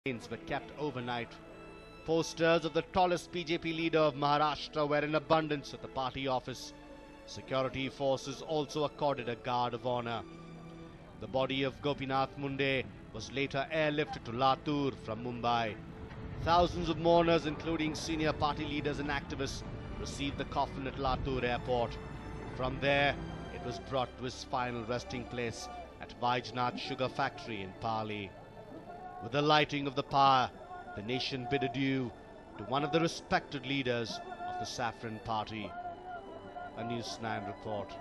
Were kept overnight. Posters of the tallest BJP leader of Maharashtra were in abundance at the party office. Security forces also accorded a guard of honor. The body of Gopinath Munde was later airlifted to Latur from Mumbai. Thousands of mourners, including senior party leaders and activists, received the coffin at Latur airport. From there, it was brought to its final resting place at Vijnath Sugar Factory in Pali. With the lighting of the pyre, the nation bid adieu to one of the respected leaders of the Saffron Party. A News9 report.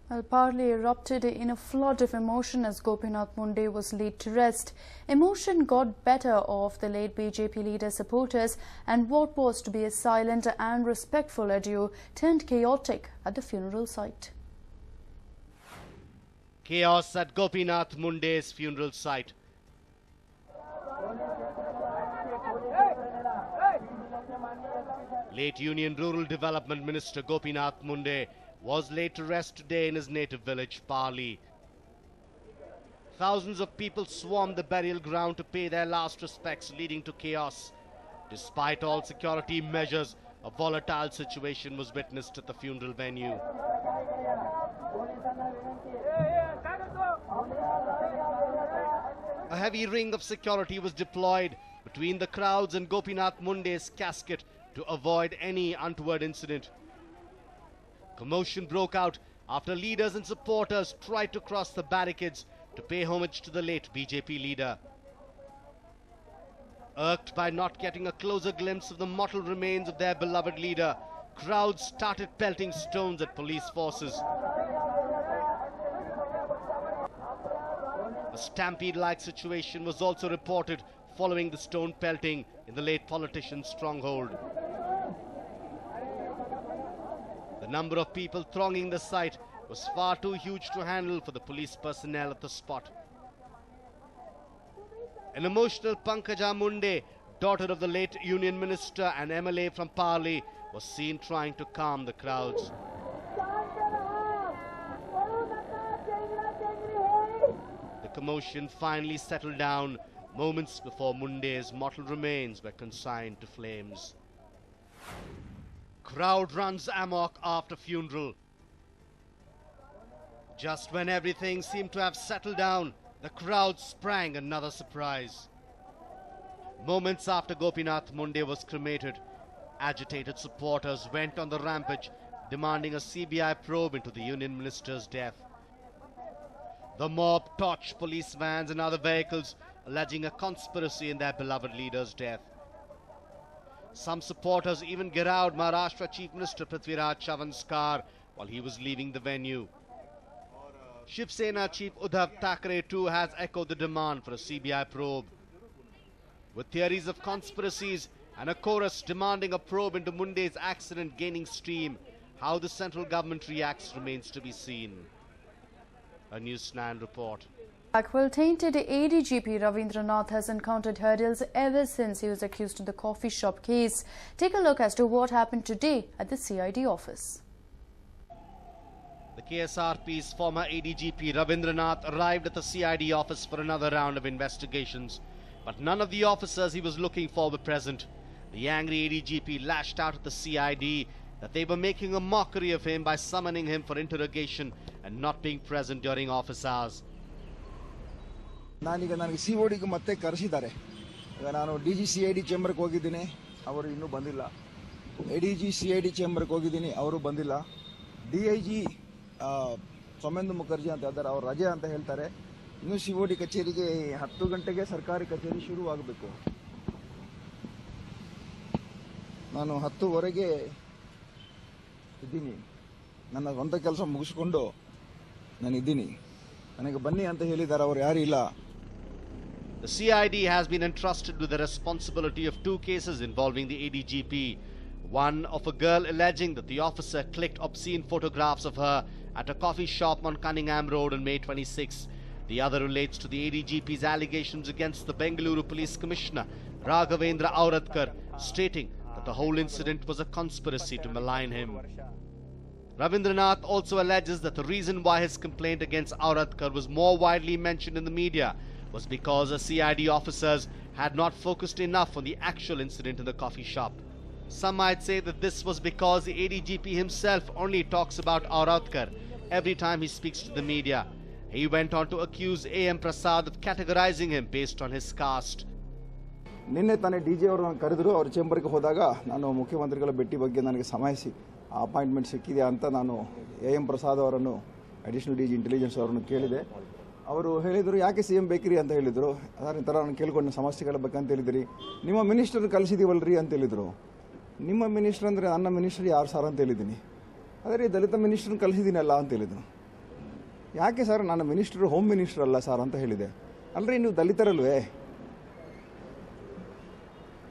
Well, Pali erupted in a flood of emotion as Gopinath Munde was laid to rest. Emotion got better of the late BJP leader supporters, and what was to be a silent and respectful adieu turned chaotic at the funeral site. Chaos at Gopinath Munde's funeral site. Late Union Rural Development Minister Gopinath Munde was laid to rest today in his native village, Pali. Thousands of people swarmed the burial ground to pay their last respects, leading to chaos. Despite all security measures, a volatile situation was witnessed at the funeral venue. A heavy ring of security was deployed between the crowds and Gopinath Munde's casket to avoid any untoward incident. Commotion broke out after leaders and supporters tried to cross the barricades to pay homage to the late BJP leader. Irked by not getting a closer glimpse of the mortal remains of their beloved leader, crowds started pelting stones at police forces. A stampede-like situation was also reported following the stone pelting in the late politician's stronghold. The number of people thronging the site was far too huge to handle for the police personnel at the spot. An emotional Pankaja Munde, daughter of the late Union Minister and MLA from Pali, was seen trying to calm the crowds. The commotion finally settled down moments before Munde's mortal remains were consigned to flames. Crowd runs amok after funeral. Just when everything seemed to have settled down, the crowd sprang another surprise. Moments after Gopinath Munde was cremated, agitated supporters went on the rampage, demanding a CBI probe into the Union Minister's death. The mob torched police vans and other vehicles, alleging a conspiracy in their beloved leader's death. Some supporters even garrowed Maharashtra Chief Minister Prithviraj Chavan's car while he was leaving the venue. Shiv Sena Chief Uddhav Thackeray too has echoed the demand for a CBI probe. With theories of conspiracies and a chorus demanding a probe into Munde's accident gaining steam, how the central government reacts remains to be seen. A News9 report. Well, tainted ADGP Ravindranath has encountered hurdles ever since he was accused in the coffee shop case. Take a look as to what happened today at the CID office. The KSRP's former ADGP Ravindranath arrived at the CID office for another round of investigations, but none of the officers he was looking for were present. The angry ADGP lashed out at the CID that they were making a mockery of him by summoning him for interrogation and not being present during office hours. ನಾನೀಗ ನನಗೆ CODಗೆ ಮತ್ತೆ ಕರೆಸಿದ್ದಾರೆ. ಈಗ ನಾನು DG CID ಚೇಂಬರ್ಗೆ ಹೋಗಿದ್ದೀನಿ, ಅವರು ಇನ್ನೂ ಬಂದಿಲ್ಲ. ADG CID ಚೇಂಬರ್ಗೆ ಹೋಗಿದ್ದೀನಿ, ಅವರು ಬಂದಿಲ್ಲ. DIG ಸೌಮೇಂದ್ರ ಮುಖರ್ಜಿ ಅಂತ ಇದ್ದಾರೆ, ಅವರು ರಜೆ ಅಂತ ಹೇಳ್ತಾರೆ. ಇನ್ನು COD ಕಚೇರಿಗೆ 10 ಗಂಟೆಗೆ ಸರ್ಕಾರಿ ಕಚೇರಿ ಶುರುವಾಗಬೇಕು. ನಾನು 10:15ಗೆ ಇದ್ದೀನಿ. ನನ್ನ ಸ್ವಂತ ಕೆಲಸ ಮುಗಿಸ್ಕೊಂಡು ನಾನು ಇದ್ದೀನಿ. ನನಗೆ ಬನ್ನಿ ಅಂತ ಹೇಳಿದ್ದಾರೆ, ಅವರು ಯಾರು ಇಲ್ಲ. The CID has been entrusted with the responsibility of 2 cases involving the ADGP. One of a girl alleging that the officer clicked obscene photographs of her at a coffee shop on Cunningham Road on May 26. The other relates to the ADGP's allegations against the Bengaluru Police Commissioner, Raghavendra Auradkar, stating that the whole incident was a conspiracy to malign him. Ravindranath also alleges that the reason why his complaint against Auradkar was more widely mentioned in the media was because the CID officers had not focused enough on the actual incident in the coffee shop. Some might say that this was because the ADGP himself only talks about Auratkar every time he speaks to the media. He went on to accuse A.M. Prasad of categorizing him based on his caste. ನಿನ್ನೆ ತಾನೇ DJ ಅವರು ನಾನು ಕರೆದ್ರು ಅವ್ರ ಚೇಂಬರ್ಗೆ ಹೋದಾಗ ನಾನು ಮುಖ್ಯಮಂತ್ರಿಗಳ ಭೇಟಿ ಬಗ್ಗೆ ನನಗೆ ಸಮಯಿಸಿ ಅಪಾಯಿಂಟ್ಮೆಂಟ್ ಸಿಕ್ಕಿದೆ ಅಂತ ನಾನು A.M. ಪ್ರಸಾದ್ ಅವರನ್ನು ಅಡಿಷನಲ್ DG ಇಂಟೆಲಿಜೆನ್ಸ್ ಅವರನ್ನು ಕೇಳಿದೆ. ಅವರು ಹೇಳಿದರು ಯಾಕೆ CM ಬೇಕ್ರಿ ಅಂತ ಹೇಳಿದರು. ಅದರ ಥರ ನಾನು ಕೇಳ್ಕೊಂಡು ಸಮಸ್ಯೆಗಳ ಬಗ್ಗೆ ಅಂತ ಹೇಳಿದ್ರಿ. ನಿಮ್ಮ ಮಿನಿಸ್ಟರ್ ಕಳಿಸಿದೀವಲ್ರಿ ಅಂತ ಹೇಳಿದರು. ನಿಮ್ಮ ಮಿನಿಸ್ಟರ್ ಅಂದರೆ ನನ್ನ ಮಿನಿಸ್ಟರ್ ಯಾರು ಸರ್ ಅಂತ ಹೇಳಿದ್ದೀನಿ. ಅದೇ ದಲಿತ ಮಿನಿಸ್ಟರ್ನ ಕಳಿಸಿದ್ದೀನಲ್ಲ ಅಂತ ಹೇಳಿದರು. ಯಾಕೆ ಸರ್ ನನ್ನ ಮಿನಿಸ್ಟರ್ ಹೋಮ್ ಮಿನಿಸ್ಟರ್ ಅಲ್ಲ ಸರ್ ಅಂತ ಹೇಳಿದೆ. ಅಲ್ರಿ ನೀವು ದಲಿತರಲ್ವೇ,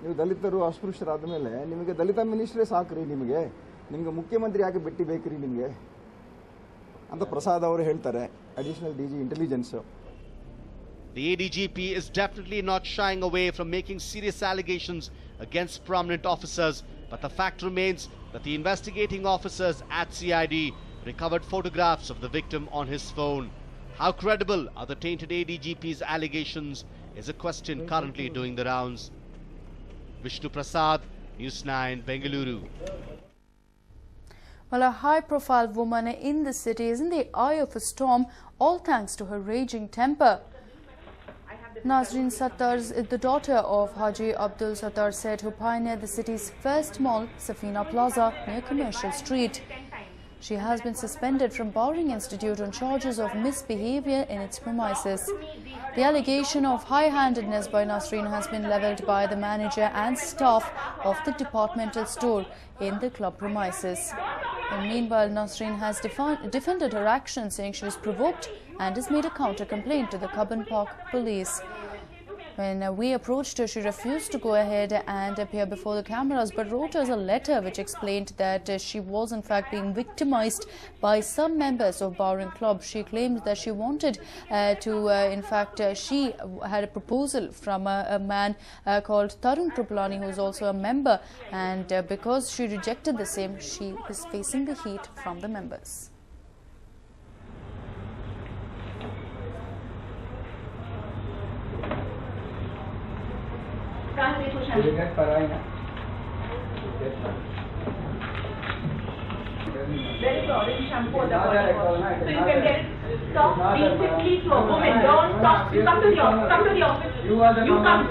ನೀವು ದಲಿತರು ಅಸ್ಪೃಶ್ಯರಾದ ಮೇಲೆ ನಿಮಗೆ ದಲಿತ ಮಿನಿಸ್ಟ್ರೇ ಸಾಕ್ರಿ, ನಿಮಗೆ ಮುಖ್ಯಮಂತ್ರಿ ಯಾಕೆ ಭೇಟಿ ಬೇಕ್ರಿ ನಿಮಗೆ ಅಂತ ಪ್ರಸಾದ್ ಅವರು ಹೇಳ್ತಾರೆ, additional DG intelligence. The ADGP is definitely not shying away from making serious allegations against prominent officers, but the fact remains that the investigating officers at CID recovered photographs of the victim on his phone. How credible are the tainted ADGP's allegations is a question currently doing the rounds. Vishnu Prasad, News9, Bengaluru. Well, a high-profile woman in the city is in the eye of a storm, all thanks to her raging temper. Nazreen Sattar, the daughter of Haji Abdul Sattar, said who pioneered the city's first mall, Safina Plaza, near Commercial Street. She has been suspended from Bowring Institute on charges of misbehavior in its premises. The allegation of high-handedness by Nasreen has been levelled by the manager and staff of the departmental store in the club premises. And meanwhile, Nasreen has defended her action, saying she was provoked and has made a counter-complaint to the Cubbon Park police. When we approached her, she refused to go ahead and appear before the cameras, but wrote us a letter which explained that she was in fact being victimized by some members of Bowring Club. She claimed that she wanted she had a proposal from a man called Tarun Kripalani, who is also a member, and because she rejected the same, she is facing the heat from the members. Will you get Farai now? Yes, sir. There is orange shampoo at the bottom. So you can get it. Stop being simply to a woman. Don't stop. You come to the office. You are the come.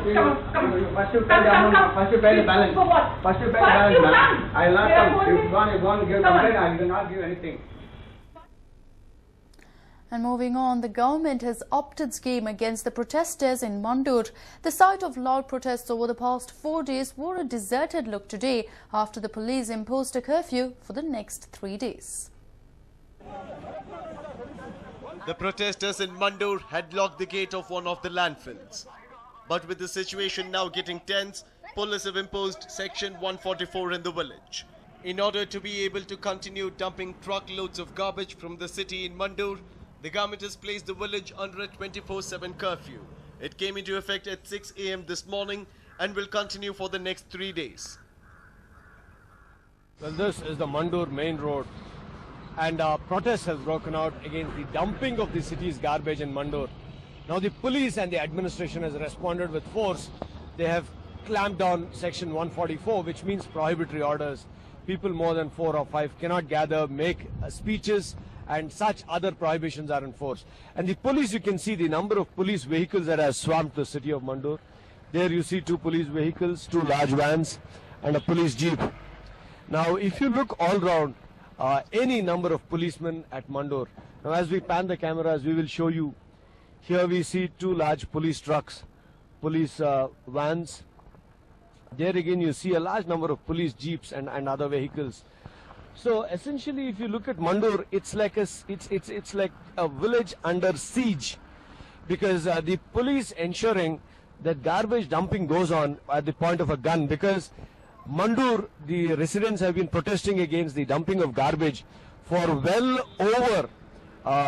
First you pay the balance. For what? First you pay the balance. First you come. I will not come. If you want to give complaint, I will not give anything. And moving on, the government has upped its game against the protesters in Mandur. The site of loud protests over the past 4 days wore a deserted look today after the police imposed a curfew for the next 3 days. The protesters in Mandur had locked the gate of one of the landfills. But with the situation now getting tense, police have imposed Section 144 in the village. In order to be able to continue dumping truckloads of garbage from the city in Mandur, the government has placed the village under a 24/7 curfew. It came into effect at 6 a.m. this morning and will continue for the next 3 days. Well, this is the Mandur main road, and protests have broken out against the dumping of the city's garbage in Mandur. Now the police and the administration has responded with force. They have clamped down Section 144, which means prohibitory orders. People more than 4 or 5 cannot gather, make speeches, and such other prohibitions are enforced. And the police, you can see the number of police vehicles that have swamped the city of Mandur. There you see 2 police vehicles, 2 large vans, and a police jeep. Now, if you look all round, any number of policemen at Mandur. Now, as we pan the cameras, we will show you. Here we see 2 large police trucks, police vans. There again, you see a large number of police jeeps and other vehicles. So essentially, if you look at Mandur, it's like a village under siege, because the police ensuring that garbage dumping goes on at the point of a gun. Because Mandur, the residents have been protesting against the dumping of garbage for well over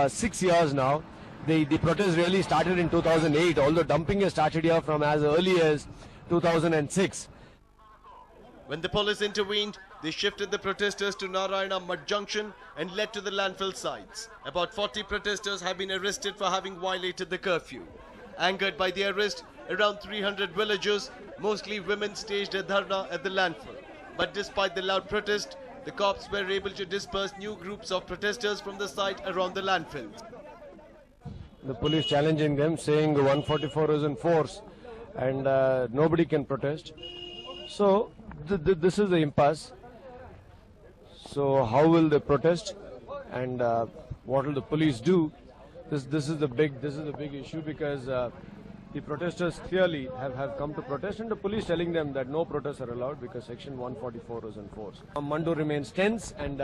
6 years now. The protest really started in 2008, although dumping has started here from as early as 2006. When the police intervened, they shifted the protesters to Narayana Mud Junction and led to the landfill sites. About 40 protesters have been arrested for having violated the curfew. Angered by the arrest, around 300 villagers, mostly women, staged a dharna at the landfill. But despite the loud protest, the cops were able to disperse new groups of protesters from the site around the landfill. The police challenging them, saying 144 is in force and nobody can protest. So this is the impasse. So how will they protest, and what will the police do? This is the big issue, because the protesters clearly have come to protest, and the police telling them that no protests are allowed because Section 144 is in force. Mandur remains tense, and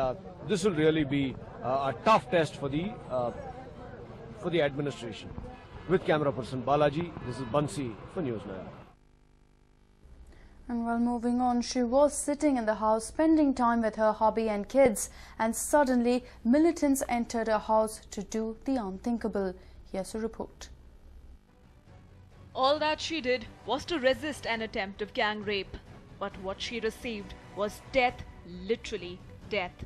this will really be a tough test for the administration. With camera person Balaji, this is Bansi for News9. And while moving on, she was sitting in the house spending time with her hubby and kids, and suddenly militants entered her house to do the unthinkable. Here's a report. All that she did was to resist an attempt of gang rape. But what she received was death, literally death.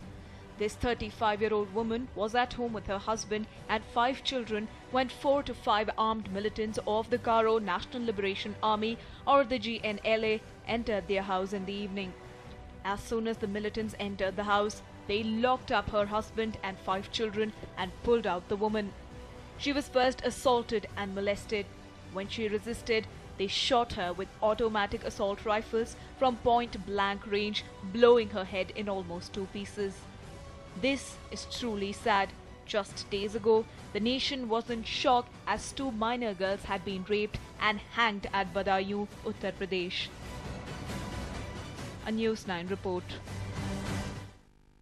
This 35-year-old woman was at home with her husband and 5 children when 4 to 5 armed militants of the Garo National Liberation Army, or the GNLA, entered their house in the evening. As soon as the militants entered the house, they locked up her husband and 5 children and pulled out the woman. She was first assaulted and molested. When she resisted, they shot her with automatic assault rifles from point-blank range, blowing her head in almost 2 pieces. This is truly sad. Just days ago, the nation was in shock as 2 minor girls had been raped and hanged at Badaयूं, Uttar Pradesh. A News9 report.